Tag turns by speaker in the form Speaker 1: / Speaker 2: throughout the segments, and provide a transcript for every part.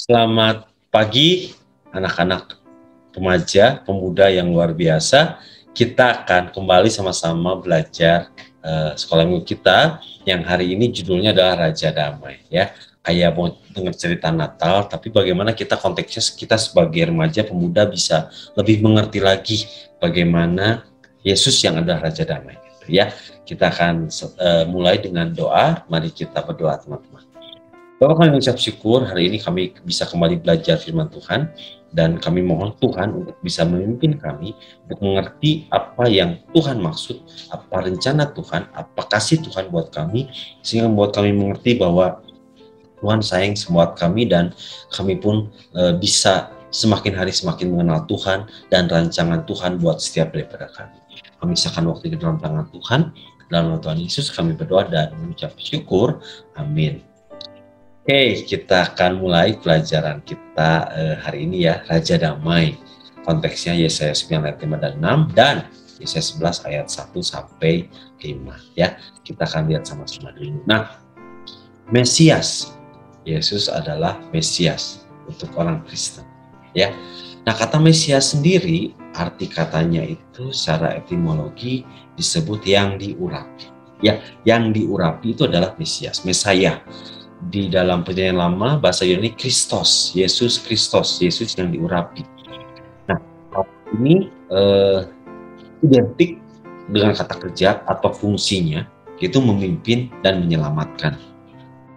Speaker 1: Selamat pagi anak-anak remaja, pemuda yang luar biasa. Kita akan kembali sama-sama belajar sekolah minggu kita yang hari ini judulnya adalah Raja Damai ya. Kayak mau dengar cerita Natal, tapi bagaimana kita konteksnya kita sebagai remaja pemuda bisa lebih mengerti lagi bagaimana Yesus yang adalah Raja Damai ya. Kita akan mulai dengan doa. Mari kita berdoa teman-teman. Bapak, kami mengucap syukur hari ini kami bisa kembali belajar firman Tuhan, dan kami mohon Tuhan untuk bisa memimpin kami untuk mengerti apa yang Tuhan maksud, apa rencana Tuhan, apa kasih Tuhan buat kami, sehingga membuat kami mengerti bahwa Tuhan sayang buat kami, dan kami pun bisa semakin hari semakin mengenal Tuhan dan rancangan Tuhan buat setiap daripada kami. Kami serahkan waktu ke dalam tangan Tuhan. Dalam nama Tuhan Yesus kami berdoa dan mengucap syukur. Amin. Oke, kita akan mulai pelajaran kita hari ini ya, Raja Damai. Konteksnya Yesaya 9 ayat 5 dan 6 dan Yesaya 11 ayat 1 sampai 5 ya. Kita akan lihat sama-sama dulu. Nah, Mesias. Yesus adalah Mesias untuk orang Kristen ya. Nah, kata Mesias sendiri arti katanya itu secara etimologi disebut yang diurapi. Ya, yang diurapi itu adalah Mesias, Mesaya. Di dalam perjanjian lama bahasa Yunani Kristos, Yesus Kristos, Yesus yang diurapi. Nah, ini identik dengan kata kerja atau fungsinya itu memimpin dan menyelamatkan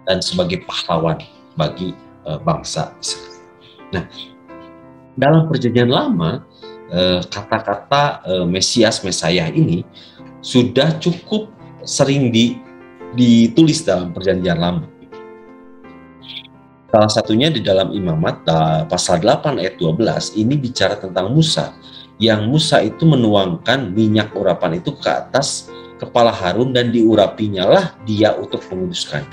Speaker 1: dan sebagai pahlawan bagi bangsa Israel. Nah, dalam perjanjian lama kata-kata Mesias, Mesaya ini sudah cukup sering ditulis dalam perjanjian lama. Salah satunya di dalam Imamat pasal 8 ayat 12 ini bicara tentang Musa, yang Musa itu menuangkan minyak urapan itu ke atas kepala Harun dan diurapinya lah dia untuk menguduskan.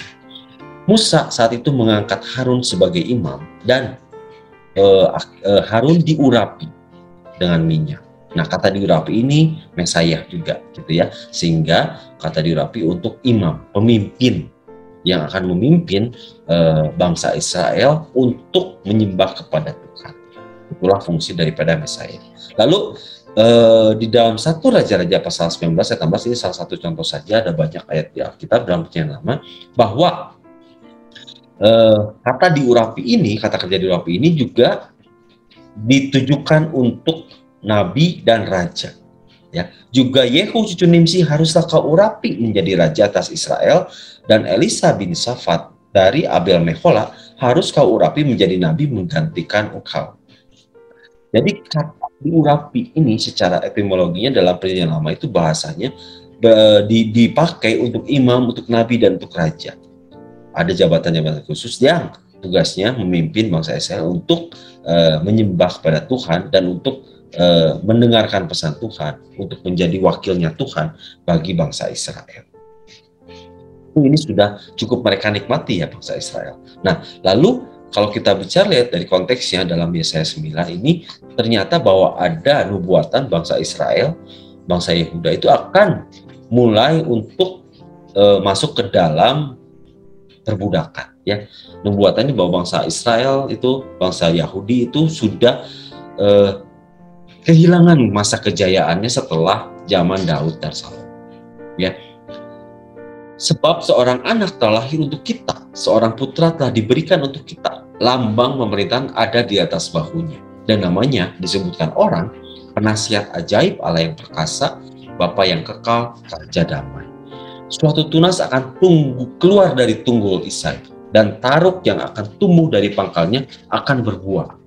Speaker 1: Musa saat itu mengangkat Harun sebagai imam dan Harun diurapi dengan minyak. Nah, kata diurapi ini Mesayah juga gitu ya, sehingga kata diurapi untuk imam, pemimpin yang akan memimpin bangsa Israel untuk menyembah kepada Tuhan. Itulah fungsi daripada Mesaya. Lalu di dalam 1 Raja-Raja pasal 19 ayat 16 ini salah satu contoh saja, ada banyak ayat di Alkitab dalam perjanjian lama bahwa kata diurapi ini, kata kerja diurapi ini juga ditujukan untuk nabi dan raja. Ya, juga Yehu cucu Nimsi haruslah kau urapi menjadi raja atas Israel, dan Elisa bin Safat dari Abel Mehola harus kau urapi menjadi nabi menggantikan engkau. Jadi kata diurapi ini secara etimologinya dalam perjanjian lama itu bahasanya dipakai untuk imam, untuk nabi, dan untuk raja. Ada jabatan-jabatan khusus yang tugasnya memimpin bangsa Israel untuk menyembah kepada Tuhan dan untuk mendengarkan pesan Tuhan, untuk menjadi wakilnya Tuhan bagi bangsa Israel. Ini sudah cukup mereka nikmati ya bangsa Israel. Nah, lalu kalau kita bicara lihat dari konteksnya dalam Yesaya 9 ini, ternyata bahwa ada nubuatan bangsa Israel, bangsa Yehuda itu akan mulai untuk masuk ke dalam perbudakan ya. Nubuatan ini bahwa bangsa Israel itu, bangsa Yahudi itu sudah kehilangan masa kejayaannya setelah zaman Daud dan Salomo. Ya. Sebab seorang anak telah lahir untuk kita, seorang putra telah diberikan untuk kita. Lambang pemerintahan ada di atas bahunya, dan namanya disebutkan orang, penasihat ajaib, Allah yang perkasa, Bapa yang kekal, Raja Damai. Suatu tunas akan keluar dari tunggul Isai, dan taruk yang akan tumbuh dari pangkalnya akan berbuah.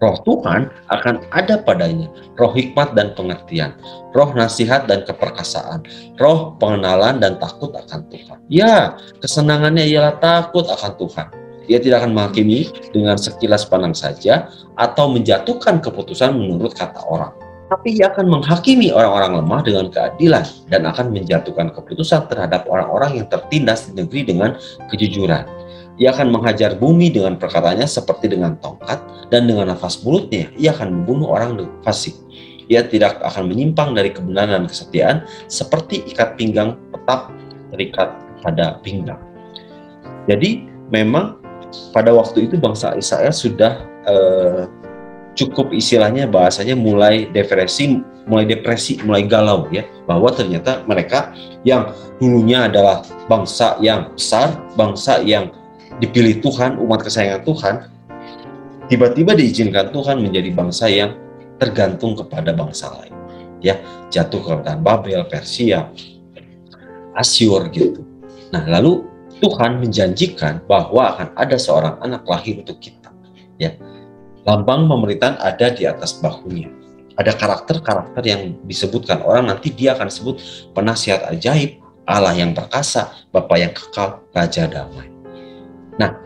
Speaker 1: Roh Tuhan akan ada padanya, roh hikmat dan pengertian, roh nasihat dan keperkasaan, roh pengenalan dan takut akan Tuhan. Ya, kesenangannya ialah takut akan Tuhan. Dia tidak akan menghakimi dengan sekilas pandang saja atau menjatuhkan keputusan menurut kata orang. Tapi ia akan menghakimi orang-orang lemah dengan keadilan dan akan menjatuhkan keputusan terhadap orang-orang yang tertindas di negeri dengan kejujuran. Ia akan menghajar bumi dengan perkataannya seperti dengan tongkat, dan dengan nafas mulutnya ia akan membunuh orang fasik. Ia tidak akan menyimpang dari kebenaran dan kesetiaan, seperti ikat pinggang tetap terikat pada pinggang. Jadi memang pada waktu itu bangsa Israel sudah cukup istilahnya bahasanya mulai depresi, mulai galau ya, bahwa ternyata mereka yang dulunya adalah bangsa yang besar, bangsa yang dipilih Tuhan, umat kesayangan Tuhan, tiba-tiba diizinkan Tuhan menjadi bangsa yang tergantung kepada bangsa lain, ya, jatuh ke kerajaan Babel, Persia, Asyur gitu. Nah, lalu Tuhan menjanjikan bahwa akan ada seorang anak lahir untuk kita, ya. Lambang pemerintahan ada di atas bahunya. Ada karakter-karakter yang disebutkan, orang nanti dia akan sebut penasihat ajaib, Allah yang perkasa, Bapa yang kekal, Raja damai. Nah,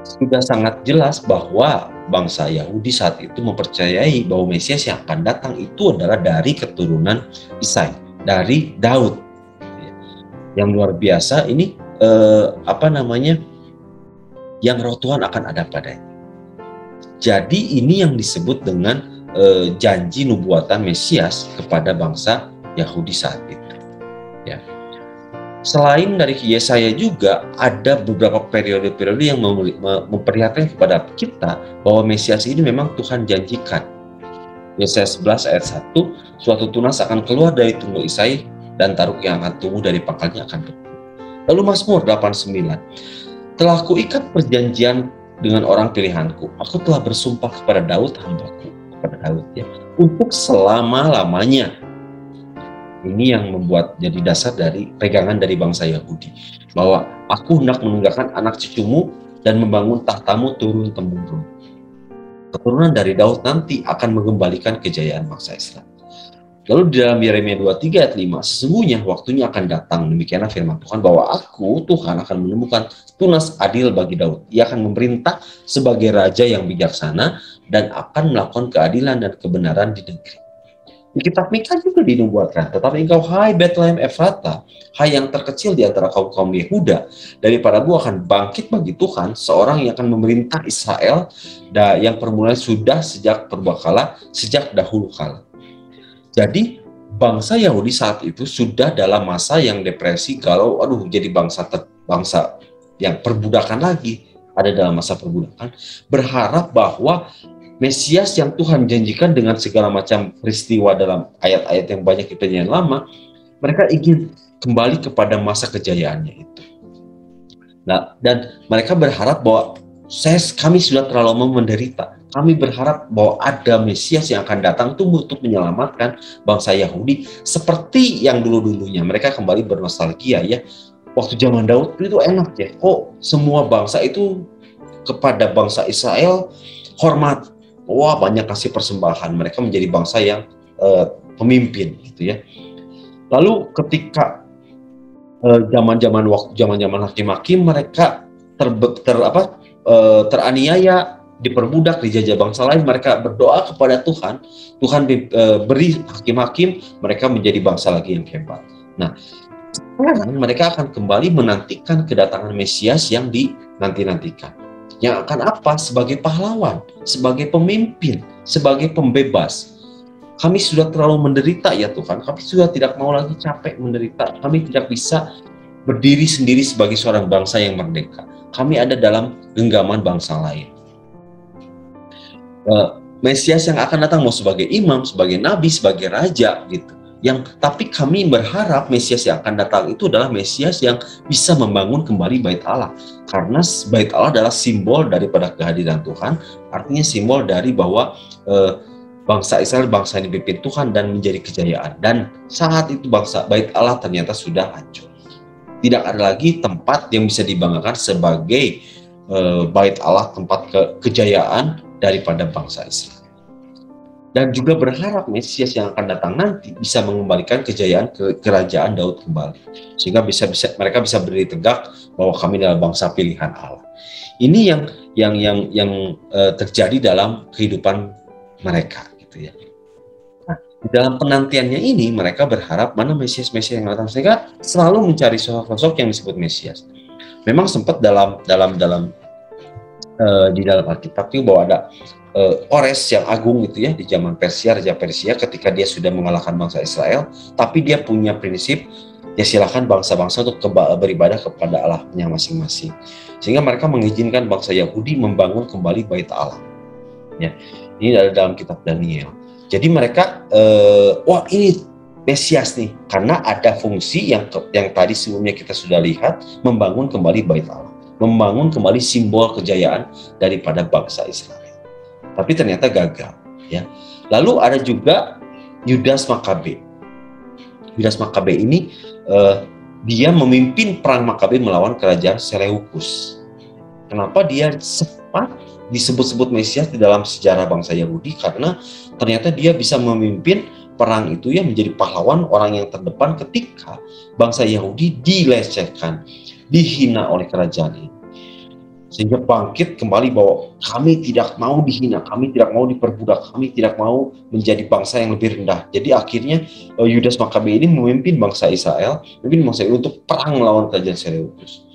Speaker 1: sudah sangat jelas bahwa bangsa Yahudi saat itu mempercayai bahwa Mesias yang akan datang itu adalah dari keturunan Isai, dari Daud. Yang luar biasa ini yang Roh Tuhan akan ada padanya. Jadi ini yang disebut dengan janji nubuatan Mesias kepada bangsa Yahudi saat itu. Ya. Selain dari Yesaya juga ada beberapa periode-periode yang memperlihatkan kepada kita bahwa Mesias ini memang Tuhan janjikan. Yesaya 11 ayat 1, suatu tunas akan keluar dari tunggu Isai dan taruk yang akan tumbuh dari pangkalnya akan bertumbuh. Lalu Mazmur 89, telah kuikat perjanjian dengan orang pilihanku, aku telah bersumpah kepada Daud hambaku, kepada Daud ya, untuk selama-lamanya. Ini yang membuat jadi dasar dari pegangan dari bangsa Yahudi, bahwa aku hendak meninggalkan anak cucumu dan membangun tahtamu turun-temurun. Keturunan dari Daud nanti akan mengembalikan kejayaan bangsa Israel. Lalu di dalam Yeremia 23 ayat 5, sesungguhnya waktunya akan datang, demikianlah firman Tuhan, bahwa aku, Tuhan, akan menemukan tunas adil bagi Daud. Ia akan memerintah sebagai raja yang bijaksana dan akan melakukan keadilan dan kebenaran di negeri. Di kitab Mika juga dinubuatkan, tetapi engkau, hai Bethlehem Efrata, hai yang terkecil di antara kaum-kaum Yehuda, daripadamu akan bangkit bagi Tuhan seorang yang akan memerintah Israel, yang permulaan sudah sejak purbakala, sejak dahulu kala. Jadi bangsa Yahudi saat itu sudah dalam masa yang depresi, galau, jadi bangsa yang perbudakan lagi, ada dalam masa perbudakan, berharap bahwa Mesias yang Tuhan janjikan dengan segala macam peristiwa dalam ayat-ayat yang banyak di Perjanjian Lama, mereka ingin kembali kepada masa kejayaannya itu. Nah, dan mereka berharap bahwa kami sudah terlalu lama menderita. Kami berharap bahwa ada Mesias yang akan datang untuk menyelamatkan bangsa Yahudi seperti yang dulu-dulunya. Mereka kembali bernostalgia ya. Waktu zaman Daud itu enak ya. Kok semua bangsa itu kepada bangsa Israel hormat. Wah, banyak kasih persembahan. Mereka menjadi bangsa yang pemimpin gitu ya. Lalu ketika zaman-zaman hakim-hakim, mereka teraniaya, diperbudak, dijajah bangsa lain, mereka berdoa kepada Tuhan, Tuhan beri hakim-hakim, mereka menjadi bangsa lagi yang hebat. Nah, sekarang mereka akan kembali menantikan kedatangan Mesias yang dinanti-nantikan. Yang akan apa? Sebagai pahlawan, sebagai pemimpin, sebagai pembebas. Kami sudah terlalu menderita ya Tuhan, kami sudah tidak mau lagi capek menderita, kami tidak bisa berdiri sendiri sebagai seorang bangsa yang merdeka. Kami ada dalam genggaman bangsa lain. Mesias yang akan datang mau sebagai imam, sebagai nabi, sebagai raja gitu. Tapi kami berharap Mesias yang akan datang itu adalah Mesias yang bisa membangun kembali Bait Allah. Karena Bait Allah adalah simbol daripada kehadiran Tuhan, artinya simbol dari bahwa bangsa Israel, bangsa yang dipimpin Tuhan dan menjadi kejayaan. Dan saat itu Bait Allah ternyata sudah hancur. Tidak ada lagi tempat yang bisa dibanggakan sebagai Bait Allah, tempat kejayaan daripada bangsa Israel. Dan juga berharap Mesias yang akan datang nanti bisa mengembalikan kejayaan kerajaan Daud kembali, sehingga mereka bisa berdiri tegak bahwa kami adalah bangsa pilihan Allah. Ini yang terjadi dalam kehidupan mereka, gitu ya. Nah, di dalam penantiannya ini mereka berharap mana Mesias yang datang, sehingga selalu mencari sosok-sosok yang disebut Mesias. Memang sempat di dalam Alkitab itu bahwa ada Ores yang agung gitu ya di zaman Persia, Raja Persia, ketika dia sudah mengalahkan bangsa Israel, tapi dia punya prinsip ya silakan bangsa-bangsa untuk beribadah kepada Allahnya masing-masing. Sehingga mereka mengizinkan bangsa Yahudi membangun kembali bait Allah. Ya, ini ada dalam kitab Daniel. Jadi mereka, wah ini Mesias nih, karena ada fungsi yang tadi sebelumnya kita sudah lihat, membangun kembali bait Allah, membangun kembali simbol kejayaan daripada bangsa Israel. Tapi ternyata gagal. Ya. Lalu ada juga Yudas Makabe. Yudas Makabe ini dia memimpin perang Makabe melawan kerajaan Seleukus. Kenapa dia sempat disebut-sebut Mesias di dalam sejarah bangsa Yahudi? Karena ternyata dia bisa memimpin perang itu ya, menjadi pahlawan, orang yang terdepan ketika bangsa Yahudi dilecehkan, dihina oleh kerajaan ini. Sehingga bangkit kembali bahwa kami tidak mau dihina, kami tidak mau diperbudak, kami tidak mau menjadi bangsa yang lebih rendah. Jadi akhirnya Yudas Makabe ini memimpin bangsa Israel untuk perang melawan kerajaan Seleukus.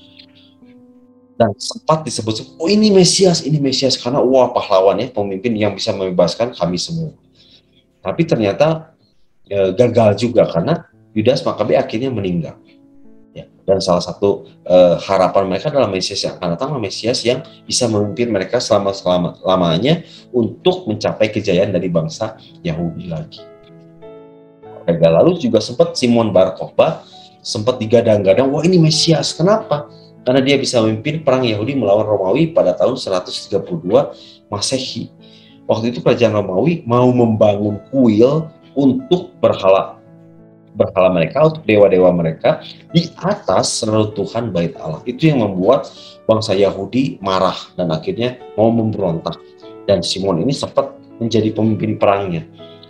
Speaker 1: Dan sempat disebut, oh ini Mesias, karena wah pahlawannya, pemimpin yang bisa membebaskan kami semua. Tapi ternyata gagal juga karena Yudas Makabe akhirnya meninggal. Ya, dan salah satu harapan mereka adalah Mesias yang akan datang, Mesias yang bisa memimpin mereka selama-lamanya untuk mencapai kejayaan dari bangsa Yahudi lagi. Gagal. Lalu juga sempat Simon Bar Kokhba sempat digadang-gadang, wah ini Mesias. Kenapa? Karena dia bisa memimpin perang Yahudi melawan Romawi pada tahun 132 Masehi. Waktu itu kerajaan Romawi mau membangun kuil untuk berhala mereka, untuk dewa-dewa mereka di atas reruntuhan bait Allah. Itu yang membuat bangsa Yahudi marah dan akhirnya mau memberontak. Dan Simon ini sempat menjadi pemimpin perangnya.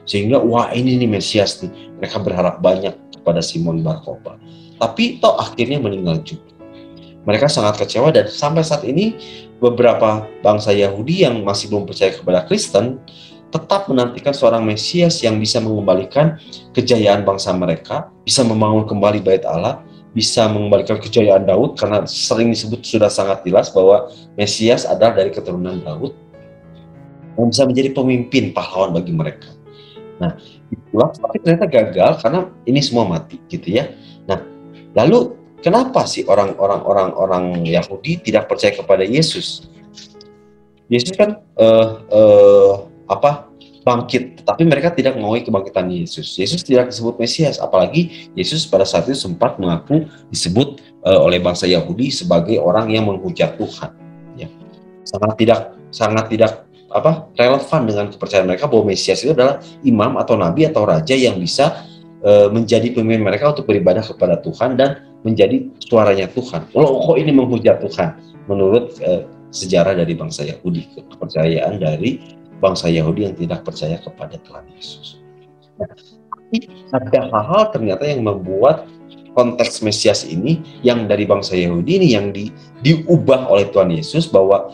Speaker 1: Sehingga wah ini nih Mesias nih. Mereka berharap banyak kepada Simon Bar Kokhba. Tapi toh akhirnya meninggal juga. Mereka sangat kecewa dan sampai saat ini beberapa bangsa Yahudi yang masih belum percaya kepada Kristen tetap menantikan seorang Mesias yang bisa mengembalikan kejayaan bangsa mereka, bisa membangun kembali bait Allah, bisa mengembalikan kejayaan Daud, karena sering disebut sudah sangat jelas bahwa Mesias adalah dari keturunan Daud, yang bisa menjadi pemimpin pahlawan bagi mereka. Nah, itulah, tapi ternyata gagal karena ini semua mati, gitu ya. Nah, lalu kenapa sih orang Yahudi tidak percaya kepada Yesus? Yesus kan bangkit, tapi mereka tidak mengakui kebangkitan Yesus. Yesus tidak disebut Mesias, apalagi Yesus pada saat itu sempat mengaku disebut oleh bangsa Yahudi sebagai orang yang menghujat Tuhan. Ya. Sangat tidak relevan dengan kepercayaan mereka bahwa Mesias itu adalah imam atau nabi atau raja yang bisa menjadi pemimpin mereka untuk beribadah kepada Tuhan dan menjadi suaranya Tuhan. Kok ini menghujat Tuhan? Menurut sejarah dari bangsa Yahudi, kepercayaan dari bangsa Yahudi yang tidak percaya kepada Tuhan Yesus. Nah, ada hal-hal ternyata yang membuat konteks Mesias ini yang dari bangsa Yahudi ini yang diubah oleh Tuhan Yesus, bahwa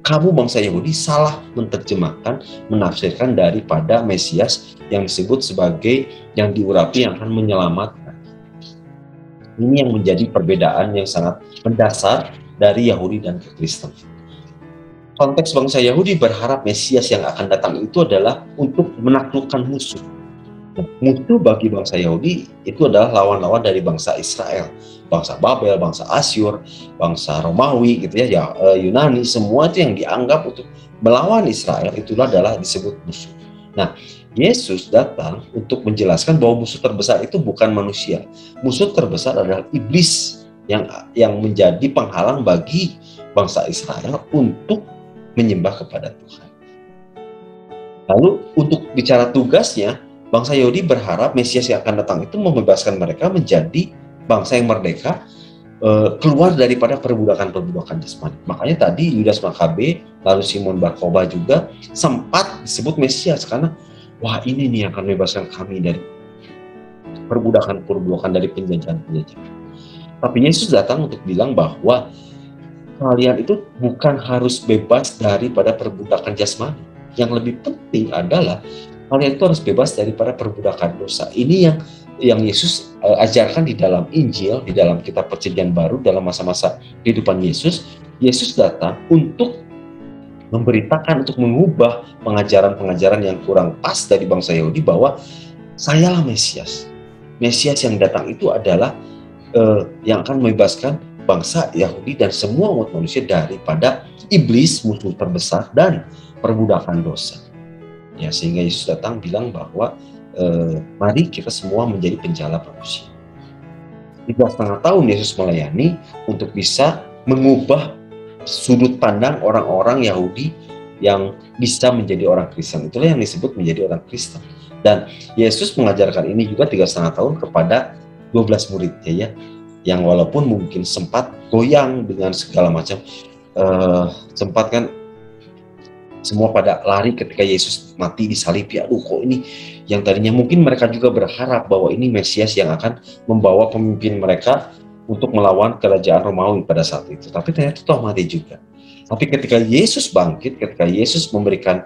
Speaker 1: kamu bangsa Yahudi salah menerjemahkan, menafsirkan daripada Mesias yang disebut sebagai yang diurapi yang akan menyelamatkan. Ini yang menjadi perbedaan yang sangat mendasar dari Yahudi dan Kristen. Konteks bangsa Yahudi berharap Mesias yang akan datang itu adalah untuk menaklukkan musuh. Musuh bagi bangsa Yahudi itu adalah lawan-lawan dari bangsa Israel, bangsa Babel, bangsa Asyur, bangsa Romawi, gitu ya, Yunani, semua itu yang dianggap untuk melawan Israel itulah adalah disebut musuh. Nah, Yesus datang untuk menjelaskan bahwa musuh terbesar itu bukan manusia. Musuh terbesar adalah iblis yang menjadi penghalang bagi bangsa Israel untuk menyembah kepada Tuhan. Lalu untuk bicara tugasnya, bangsa Yahudi berharap Mesias yang akan datang itu membebaskan mereka menjadi bangsa yang merdeka, keluar daripada perbudakan jasmani. Makanya tadi Yudas Makabe, lalu Simon Bar Kokhba juga sempat disebut Mesias karena wah ini nih yang akan membebaskan kami dari perbudakan dari penjajahan. Tapi Yesus datang untuk bilang bahwa kalian itu bukan harus bebas daripada perbudakan jasmani. Yang lebih penting adalah kalian itu harus bebas daripada perbudakan dosa. Ini yang Yesus ajarkan di dalam Injil, di dalam kitab Perjanjian Baru, dalam masa-masa kehidupan Yesus. Yesus datang untuk memberitakan, untuk mengubah pengajaran-pengajaran yang kurang pas dari bangsa Yahudi bahwa sayalah Mesias. Mesias yang datang itu adalah yang akan membebaskan bangsa Yahudi dan semua umat manusia daripada iblis, musuh terbesar, dan perbudakan dosa. Ya, sehingga Yesus datang bilang bahwa mari kita semua menjadi penjala manusia. 3,5 tahun Yesus melayani untuk bisa mengubah sudut pandang orang-orang Yahudi yang bisa menjadi orang Kristen. Itulah yang disebut menjadi orang Kristen. Dan Yesus mengajarkan ini juga 3,5 tahun kepada 12 muridnya, ya, yang walaupun mungkin sempat goyang dengan segala macam, sempat kan semua pada lari ketika Yesus mati disalib. Ya, aduh, kok ini yang tadinya mungkin mereka juga berharap bahwa ini Mesias yang akan membawa pemimpin mereka untuk melawan kerajaan Romawi pada saat itu. Tapi ternyata toh mati juga. Tapi ketika Yesus bangkit, ketika Yesus memberikan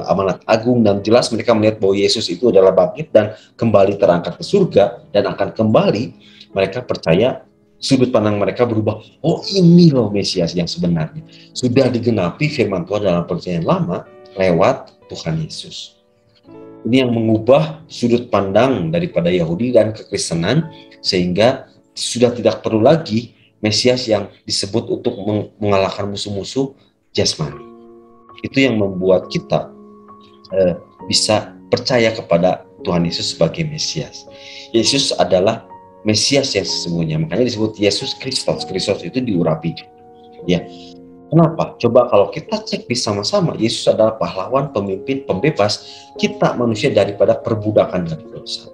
Speaker 1: amanat agung, dan jelas mereka melihat bahwa Yesus itu adalah bangkit dan kembali terangkat ke surga dan akan kembali, mereka percaya, sudut pandang mereka berubah. Oh, ini loh Mesias yang sebenarnya. Sudah digenapi firman Tuhan dalam perjanjian lama lewat Tuhan Yesus. Ini yang mengubah sudut pandang daripada Yahudi dan kekristenan, sehingga sudah tidak perlu lagi Mesias yang disebut untuk mengalahkan musuh-musuh jasmani. Itu yang membuat kita bisa percaya kepada Tuhan Yesus sebagai Mesias. Yesus adalah Mesias yang sesungguhnya. Makanya disebut Yesus Kristus. Kristus itu diurapi. Ya. Kenapa? Coba kalau kita cek bersama-sama, Yesus adalah pahlawan, pemimpin, pembebas kita manusia daripada perbudakan dan dosa.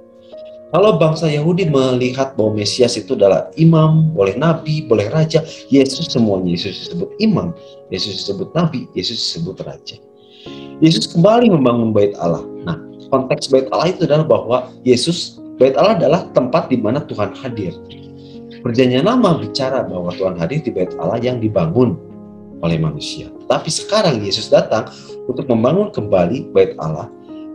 Speaker 1: Kalau bangsa Yahudi melihat bahwa Mesias itu adalah imam, boleh nabi, boleh raja, Yesus semuanya. Yesus disebut imam, Yesus disebut nabi, Yesus disebut raja. Yesus kembali membangun bait Allah. Nah, konteks bait Allah itu adalah bahwa bait Allah adalah tempat di mana Tuhan hadir. Perjanjian Lama bicara bahwa Tuhan hadir di bait Allah yang dibangun oleh manusia. Tapi sekarang Yesus datang untuk membangun kembali bait Allah.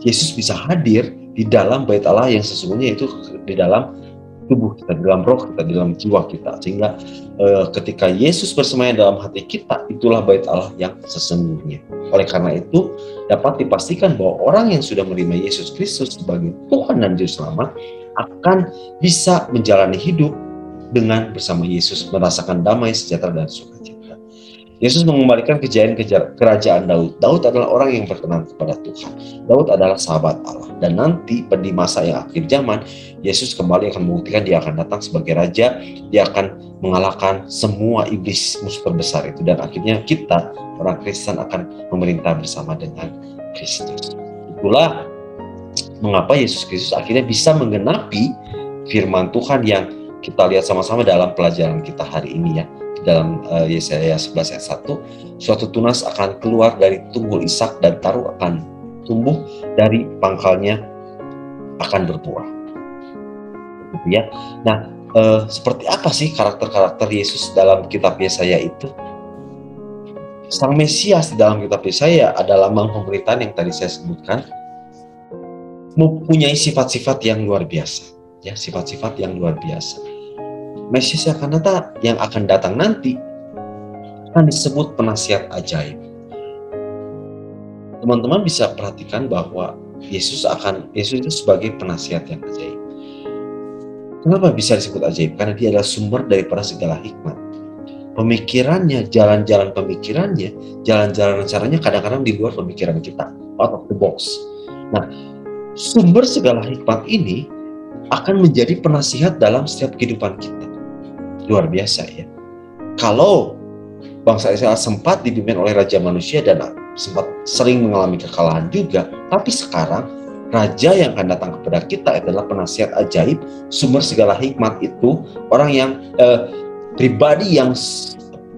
Speaker 1: Yesus bisa hadir di dalam bait Allah yang sesungguhnya, itu di dalam tubuh kita, di dalam roh kita, di dalam jiwa kita. Sehingga ketika Yesus bersemayam dalam hati kita, itulah bait Allah yang sesungguhnya. Oleh karena itu, dapat dipastikan bahwa orang yang sudah menerima Yesus Kristus sebagai Tuhan dan Juru Selamat akan bisa menjalani hidup dengan bersama Yesus, merasakan damai, sejahtera, dan sukacita. Yesus mengembalikan kejayaan kerajaan Daud. Daud adalah orang yang berkenan kepada Tuhan. Daud adalah sahabat Allah. Dan nanti di masa yang akhir zaman, Yesus kembali akan membuktikan dia akan datang sebagai raja. Dia akan mengalahkan semua iblis musuh terbesar itu. Dan akhirnya kita, orang Kristen, akan memerintah bersama dengan Kristus. Itulah mengapa Yesus Kristus akhirnya bisa menggenapi firman Tuhan yang kita lihat sama-sama dalam pelajaran kita hari ini, ya. Dalam Yesaya 11 ayat 1, suatu tunas akan keluar dari tunggul Ishak dan taruh akan tumbuh dari pangkalnya akan berbuah. Gitu, ya. Nah, seperti apa sih karakter-karakter Yesus dalam kitab Yesaya itu? Sang Mesias di dalam kitab Yesaya adalah lambang pemerintahan yang tadi saya sebutkan, mempunyai sifat-sifat yang luar biasa, ya, sifat-sifat yang luar biasa. Mesias yang akan datang nanti akan disebut penasihat ajaib. Teman-teman bisa perhatikan bahwa Yesus itu sebagai penasihat yang ajaib. Kenapa bisa disebut ajaib? Karena dia adalah sumber daripada segala hikmat. Pemikirannya, jalan-jalan pemikirannya, jalan-jalan rencananya kadang-kadang di luar pemikiran kita, out of the box. Nah, sumber segala hikmat ini akan menjadi penasihat dalam setiap kehidupan kita. Luar biasa, ya. Kalau bangsa Israel sempat dipimpin oleh raja manusia dan sempat sering mengalami kekalahan juga, tapi sekarang raja yang akan datang kepada kita adalah penasihat ajaib, sumber segala hikmat itu, orang yang pribadi yang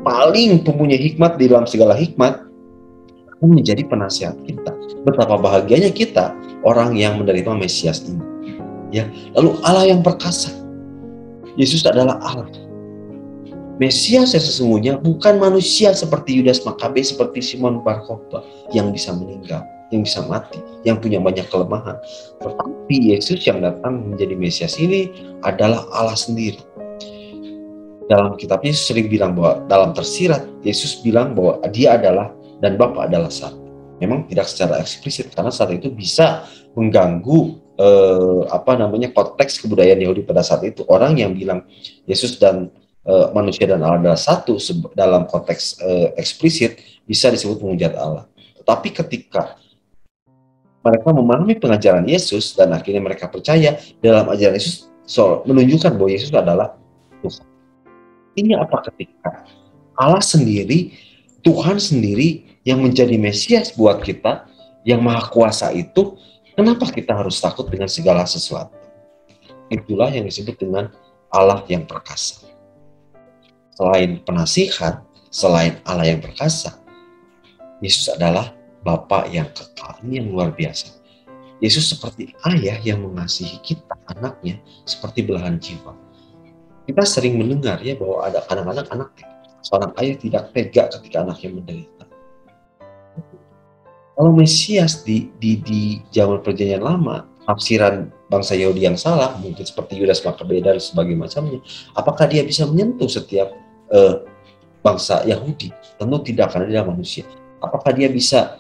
Speaker 1: paling mempunyai hikmat di dalam segala hikmat akan menjadi penasihat kita. Betapa bahagianya kita orang yang menerima Mesias ini, ya. Lalu Allah yang perkasa, Yesus adalah Allah. Mesias yang sesungguhnya bukan manusia seperti Yudas Makabe, seperti Simon Bar-Kokhba yang bisa meninggal, yang bisa mati, yang punya banyak kelemahan. Tetapi Yesus yang datang menjadi Mesias ini adalah Allah sendiri. Dalam kitabnya Yesus sering bilang bahwa dalam tersirat Yesus bilang bahwa dia adalah dan Bapa adalah satu. Memang tidak secara eksplisit karena saat itu bisa mengganggu konteks kebudayaan Yahudi pada saat itu. Orang yang bilang Yesus dan manusia dan Allah adalah satu dalam konteks eksplisit bisa disebut menghujat Allah. Tetapi ketika mereka memahami pengajaran Yesus dan akhirnya mereka percaya dalam ajaran Yesus, menunjukkan bahwa Yesus adalah Tuhan. Ini apa? Ketika Allah sendiri, Tuhan sendiri yang menjadi Mesias buat kita, yang Maha Kuasa itu, kenapa kita harus takut dengan segala sesuatu? Itulah yang disebut dengan Allah yang perkasa. Selain penasihat, selain Allah yang perkasa, Yesus adalah Bapa yang kekal. Ini yang luar biasa. Yesus seperti ayah yang mengasihi kita, anaknya, seperti belahan jiwa. Kita sering mendengar ya bahwa ada kadang-kadang seorang ayah tidak tega ketika anaknya menderita. Kalau Mesias di zaman perjanjian lama, tafsiran bangsa Yahudi yang salah, mungkin seperti Yudas Makabe dan sebagainya macamnya, apakah dia bisa menyentuh setiap bangsa Yahudi? Tentu tidak, karena dia manusia. Apakah dia bisa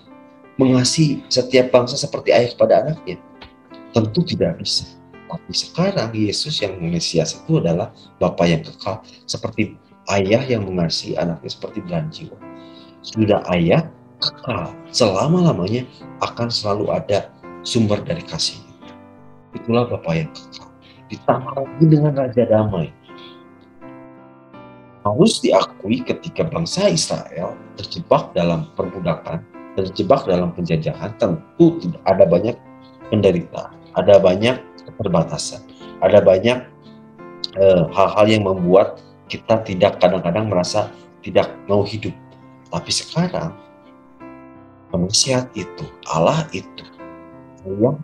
Speaker 1: mengasihi setiap bangsa seperti ayah kepada anaknya? Tentu tidak bisa. Tapi sekarang Yesus yang Mesias itu adalah Bapa yang kekal, seperti ayah yang mengasihi anaknya seperti belahan jiwa. Sudah ayah kekal, selama-lamanya akan selalu ada sumber dari kasihnya. Itulah Bapa yang kekal. Ditambah lagi dengan Raja Damai. Harus diakui ketika bangsa Israel terjebak dalam perbudakan, terjebak dalam penjajahan, tentu ada banyak penderitaan, ada banyak keterbatasan, ada banyak hal-hal yang membuat kita kadang-kadang merasa tidak mau hidup. Tapi sekarang penasihat itu, Allah itu, yang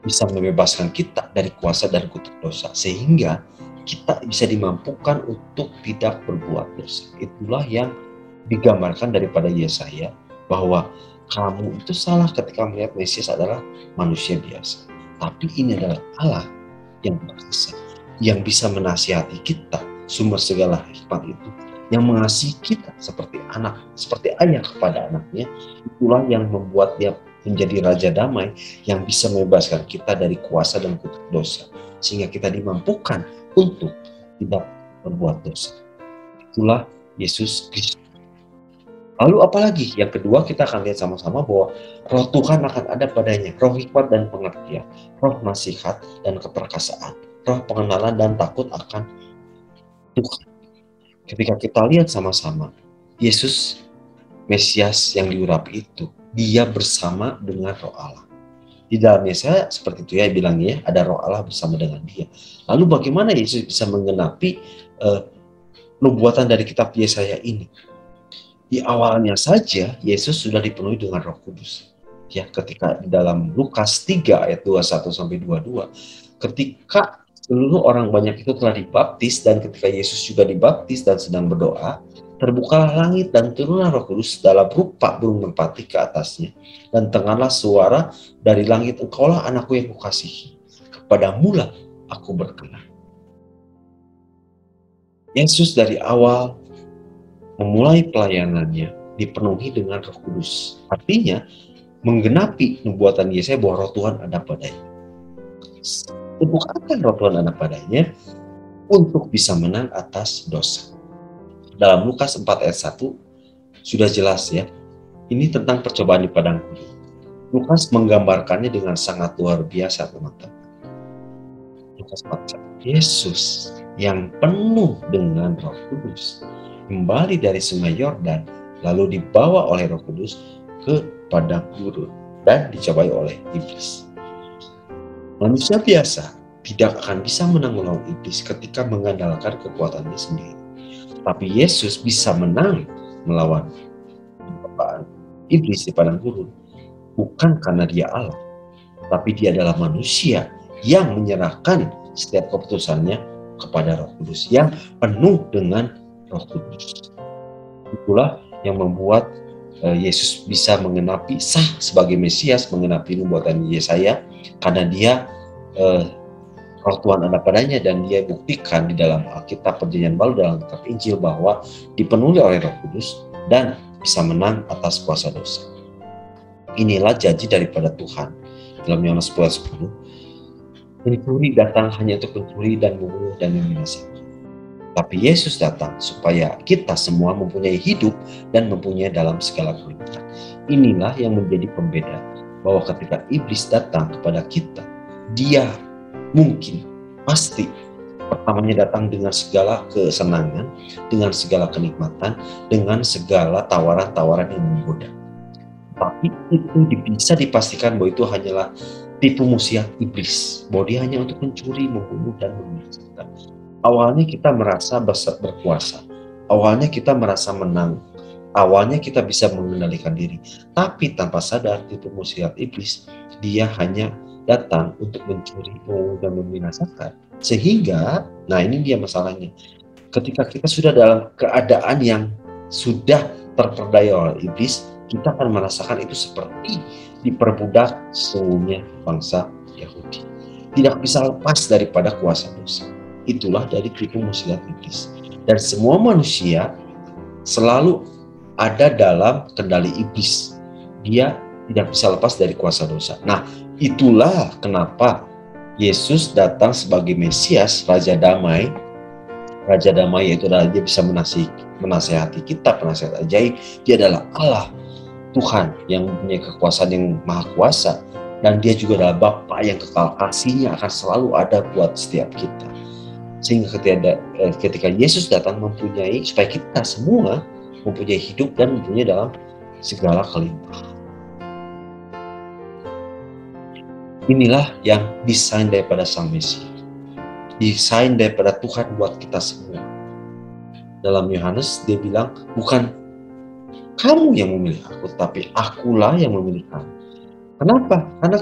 Speaker 1: bisa membebaskan kita dari kuasa dan kutuk dosa, sehingga kita bisa dimampukan untuk tidak berbuat dosa. Itulah yang digambarkan daripada Yesaya, bahwa kamu itu salah ketika melihat Mesias adalah manusia biasa. Tapi ini adalah Allah yang berkuasa, yang bisa menasihati kita, sumber segala hikmat itu, yang mengasihi kita seperti anak, seperti ayah kepada anaknya. Itulah yang membuat dia menjadi Raja Damai, yang bisa membebaskan kita dari kuasa dan kutuk dosa, sehingga kita dimampukan untuk tidak berbuat dosa. Itulah Yesus Kristus. Lalu apalagi? Yang kedua, kita akan lihat sama-sama bahwa roh Tuhan akan ada padanya, roh hikmat dan pengertian, roh nasihat dan keperkasaan, roh pengenalan dan takut akan Tuhan. Ketika kita lihat sama-sama, Yesus Mesias yang diurapi itu, dia bersama dengan roh Allah. Di dalam Yesaya seperti itu ya bilangnya, ada roh Allah bersama dengan dia. Lalu bagaimana Yesus bisa menggenapi nubuatan dari kitab Yesaya ini? Di awalnya saja Yesus sudah dipenuhi dengan Roh Kudus. Ya, ketika di dalam Lukas 3 ayat 21 sampai 22, ketika seluruh orang banyak itu telah dibaptis, dan ketika Yesus juga dibaptis dan sedang berdoa, terbukalah langit dan turunlah Roh Kudus dalam rupa burung merpati ke atasnya, dan dengarlah suara dari langit, engkaulah anakku yang kukasihi, kepadamulah aku berkenan. Yesus dari awal memulai pelayanannya dipenuhi dengan Roh Kudus. Artinya menggenapi nubuatan Yesaya bahwa Roh Tuhan ada padanya. Bukankah Roh Tuhan ada padanya untuk bisa menang atas dosa? Dalam Lukas 4 ayat 1 sudah jelas ya. Ini tentang percobaan di padang gurun. Lukas menggambarkannya dengan sangat luar biasa, teman-teman. Lukas 4 Yesus yang penuh dengan Roh Kudus kembali dari sungai Yordan, lalu dibawa oleh Roh Kudus ke padang gurun dan dicobai oleh iblis. Manusia biasa tidak akan bisa menang melawan iblis ketika mengandalkan kekuatannya sendiri. Tapi Yesus bisa menang melawan iblis di padang gurun, bukan karena dia Allah, tapi dia adalah manusia yang menyerahkan setiap keputusannya kepada Roh Kudus, yang penuh dengan Roh Kudus. Itulah yang membuat Yesus bisa mengenapi, sah sebagai Mesias, mengenapi nubuatan Yesaya, karena dia Roh Tuhan ada padanya, dan dia buktikan di dalam Alkitab Perjanjian Baru, dalam kitab Injil, bahwa dipenuhi oleh Roh Kudus dan bisa menang atas kuasa dosa. Inilah janji daripada Tuhan, Dalam Yohanes 10:10, pencuri datang hanya untuk mencuri dan membunuh dan membinasakan. Tapi Yesus datang supaya kita semua mempunyai hidup dan mempunyai dalam segala kelimpahan. Inilah yang menjadi pembeda, bahwa ketika iblis datang kepada kita, dia mungkin pasti pertamanya datang dengan segala kesenangan, dengan segala kenikmatan, dengan segala tawaran-tawaran yang menggoda. Tapi itu bisa dipastikan bahwa itu hanyalah tipu muslihat iblis, bahwa dia hanya untuk mencuri, membunuh, dan membinasakan. Awalnya kita merasa berkuasa, awalnya kita merasa menang, awalnya kita bisa mengendalikan diri, tapi tanpa sadar tipu muslihat iblis, dia hanya datang untuk mencuri, membunuh, dan membinasakan. Sehingga, nah ini dia masalahnya, ketika kita sudah dalam keadaan yang sudah terperdaya oleh iblis, kita akan merasakan itu seperti diperbudak sesungguhnya bangsa Yahudi. Tidak bisa lepas daripada kuasa dosa. Itulah dari tipu muslihat iblis. Dan semua manusia selalu ada dalam kendali iblis. Dia tidak bisa lepas dari kuasa dosa. Nah, itulah kenapa Yesus datang sebagai Mesias, Raja Damai. Raja Damai yaitu adalah dia bisa menasehati kita, penasehat ajaib. Dia adalah Allah, Tuhan yang mempunyai kekuasaan yang maha kuasa. Dan dia juga adalah Bapa yang kekal, kasihnya akan selalu ada buat setiap kita. Sehingga ketika Yesus datang mempunyai, supaya kita semua mempunyai hidup dan mempunyai dalam segala kelimpahan. Inilah yang desain daripada Sang Mesias. Desain daripada Tuhan buat kita semua. Dalam Yohanes dia bilang, bukan kamu yang memilih aku, tapi akulah yang memilih kamu. Kenapa? Karena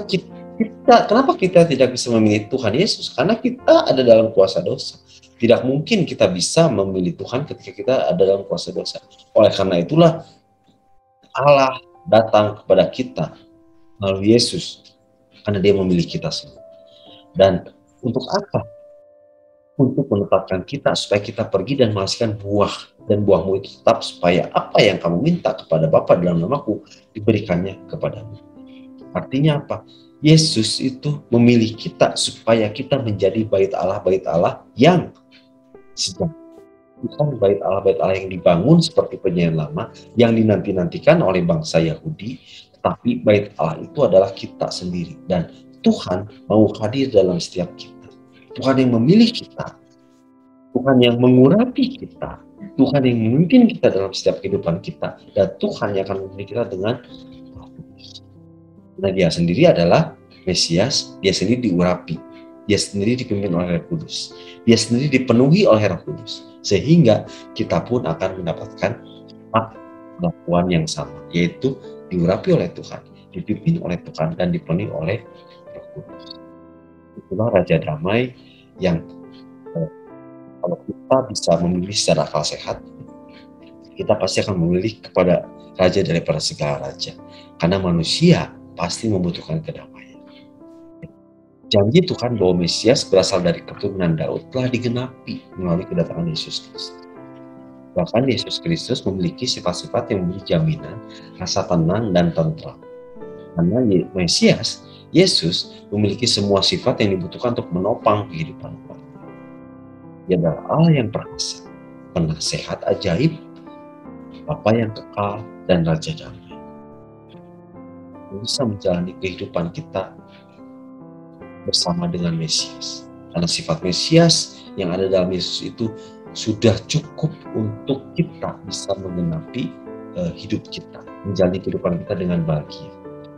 Speaker 1: kenapa kita tidak bisa memilih Tuhan Yesus? Karena kita ada dalam kuasa dosa. Tidak mungkin kita bisa memilih Tuhan ketika kita ada dalam kuasa dosa. Oleh karena itulah Allah datang kepada kita melalui Yesus, karena dia memilih kita semua. Dan untuk apa? Untuk menetapkan kita supaya kita pergi dan menghasilkan buah, dan buahmu itu tetap, supaya apa yang kamu minta kepada Bapa dalam namaku diberikannya kepadamu. Artinya apa? Yesus itu memilih kita supaya kita menjadi bait Allah yang sedang, bukan bait Allah yang dibangun seperti penyanyian lama yang dinanti-nantikan oleh bangsa Yahudi, tetapi bait Allah itu adalah kita sendiri, dan Tuhan mau hadir dalam setiap kita. Tuhan yang memilih kita, Tuhan yang mengurapi kita, Tuhan yang memimpin kita dalam setiap kehidupan kita, dan Tuhan yang akan memilih kita dengan nah, dia sendiri adalah Mesias, dia sendiri diurapi, dia sendiri dipimpin oleh Roh Kudus, dia sendiri dipenuhi oleh Roh Kudus, sehingga kita pun akan mendapatkan pengakuan yang sama, yaitu diurapi oleh Tuhan, dipimpin oleh Tuhan, dan dipenuhi oleh Roh Kudus. Itulah Raja Damai yang kalau kita bisa memilih secara akal sehat, kita pasti akan memilih kepada Raja daripada segala raja, karena manusia pasti membutuhkan kedamaian. Janji Tuhan bahwa Mesias berasal dari keturunan Daud telah digenapi melalui kedatangan Yesus Kristus. Bahkan Yesus Kristus memiliki sifat-sifat yang memberi jaminan rasa tenang dan tentram. Karena Mesias, Yesus memiliki semua sifat yang dibutuhkan untuk menopang kehidupan orang. Dia adalah Allah yang perkasa, penasehat ajaib, Bapa yang kekal, dan Raja Damai. Bisa menjalani kehidupan kita bersama dengan Mesias, karena sifat Mesias yang ada dalam Yesus itu sudah cukup untuk kita bisa menggenapi hidup kita, menjalani kehidupan kita dengan bahagia.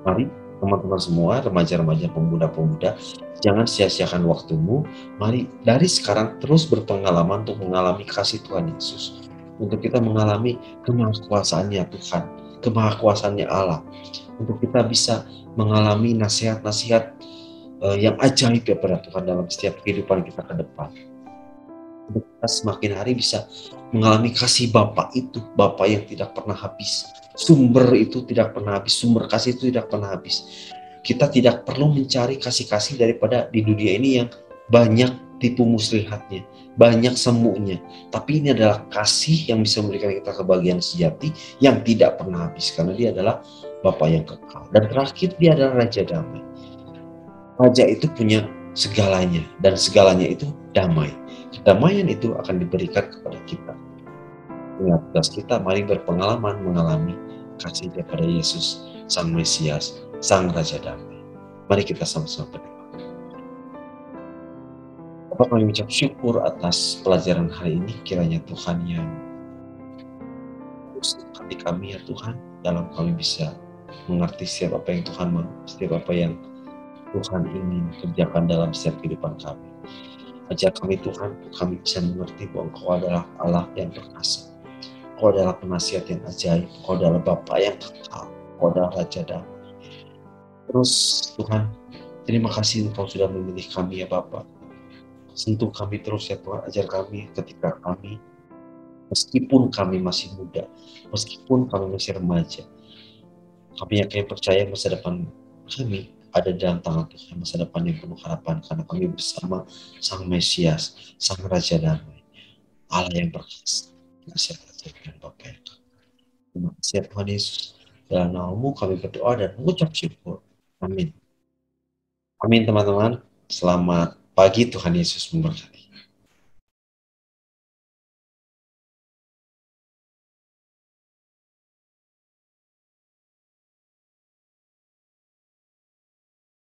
Speaker 1: Mari teman-teman semua, remaja-remaja, pemuda-pemuda, jangan sia-siakan waktumu. Mari dari sekarang terus berpengalaman untuk mengalami kasih Tuhan Yesus, untuk kita mengalami kemahakuasaannya Tuhan, kemahakuasaannya Allah, untuk kita bisa mengalami nasihat-nasihat yang ajaib daripada Tuhan dalam setiap kehidupan kita ke depan. Untuk kita semakin hari bisa mengalami kasih Bapa itu, Bapa yang tidak pernah habis. Sumber itu tidak pernah habis, sumber kasih itu tidak pernah habis. Kita tidak perlu mencari kasih-kasih daripada di dunia ini yang banyak tipu muslihatnya, banyak semuanya. Tapi ini adalah kasih yang bisa memberikan kita kebahagiaan sejati yang tidak pernah habis, karena dia adalah Bapa yang kekal. Dan terakhir, dia adalah Raja Damai. Raja itu punya segalanya, dan segalanya itu damai. Kedamaian itu akan diberikan kepada kita. Ingat, tugas kita mari berpengalaman mengalami kasih daripada Yesus, Sang Mesias, Sang Raja Damai. Mari kita sama-sama berdoa. Bapak, kami ucap syukur atas pelajaran hari ini. Kiranya Tuhan yang hati kami ya Tuhan, dalam kami bisa mengerti setiap apa yang Tuhan mau, setiap apa yang Tuhan ingin kerjakan dalam setiap kehidupan kami. Ajar kami Tuhan, kami bisa mengerti bahwa Engkau adalah Allah yang perkasa. Engkau adalah penasihat yang ajaib. Engkau adalah Bapa yang kekal. Engkau adalah Raja Damai. Terus Tuhan, terima kasih Engkau sudah memilih kami ya Bapa. Sentuh kami terus ya Tuhan, ajar kami ketika kami, meskipun kami masih muda, meskipun kami masih remaja, kami yakin percaya masa depan kami ada dalam tangan Tuhan, masa depan yang penuh harapan, karena kami bersama Sang Mesias, Sang Raja Damai, Allah yang perkasa. Terima kasih dengan Bapa yang kekal. Terima kasih Tuhan Yesus. Dalam nama-Mu kami berdoa dan mengucap syukur. Amin. Amin teman-teman. Selamat pagi, Tuhan Yesus memberkati.